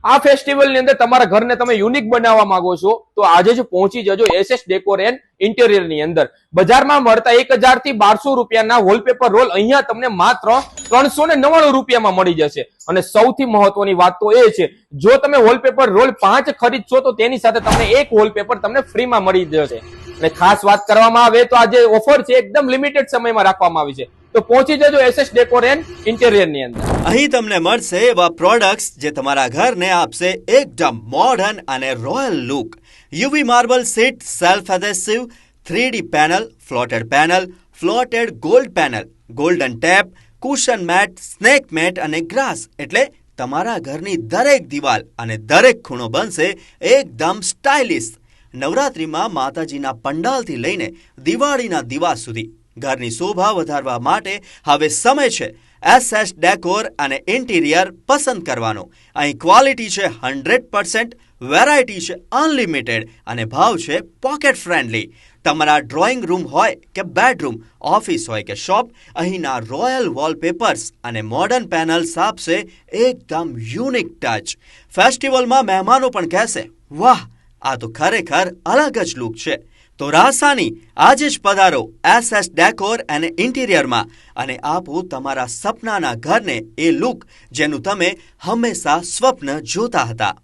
આ ફેસ્ટિવલની અંદર તમારા ઘરને તમે યુનિક બનાવવા માંગો છો તો આજે જ પહોંચી જજો SS ડેકોર એન્ડ ઇન્ટિરિયર ની અંદર. બજારમાં મળતા 1000 થી 1200 રૂપિયાના વોલપેપર રોલ અહીંયા તમને માત્ર 399 રૂપિયામાં મળી જશે. અને સૌથી મહત્વની વાત તો એ છે, જો તમે વોલપેપર રોલ 5 ખરીદશો તો તેની સાથે તમને એક વોલપેપર તમને ફ્રીમાં મળી જશે. અને ખાસ વાત કરવામાં આવે તો આ જે ઓફર છે એકદમ લિમિટેડ સમયમાં રાખવામાં આવી છે. તો પહોંચી જજો SS ડેકોર એન્ડ ઇન્ટિરિયર ની અંદર. અહીં તમને મળશે એવા પ્રોડક્ટ્સ જે તમારા ઘરને આપશે એકદમ મોડર્ન અને royal look. UV marble sheet, self adhesive 3D panel, floated gold panel, golden tape, cushion mat, snake mat અને ગ્રાસ, એટલે તમારા ઘરની દરેક દિવાલ અને દરેક ખૂણો બનશે એકદમ સ્ટાઇલિશ. નવરાત્રિમાં માતાજીના પંડાલથી લઈને દિવાળીના દિવા સુધી ઘરની શોભા વધારવા માટે હવે સમય છે SS ડેકોર અને ઇન્ટિરિયર પસંદ કરવાનો. અહીં ક્વોલિટી છે 100%, વેરાયટી છે અનલિમિટેડ અને ભાવ છે પોકેટ ફ્રેન્ડલી. તમારા ડ્રોઈંગ રૂમ હોય કે બેડરૂમ, ઓફિસ હોય કે શોપ, અહીંના રોયલ વોલપેપર્સ અને મોડર્ન પેનલ્સ આપશે એકદમ યુનિક ટચ. ફેસ્ટિવલમાં મહેમાનો પણ કહેશે, વાહ, આ તો ખરેખર અલગ જ લુક છે. તો રાસાની આજે જ પધારો SS ડેકોર અને ઇન્ટિરિયરમાં અને આપો તમારા સપનાના ઘરને એ લુક જેનું તમે હંમેશા સ્વપ્ન જોતા હતા.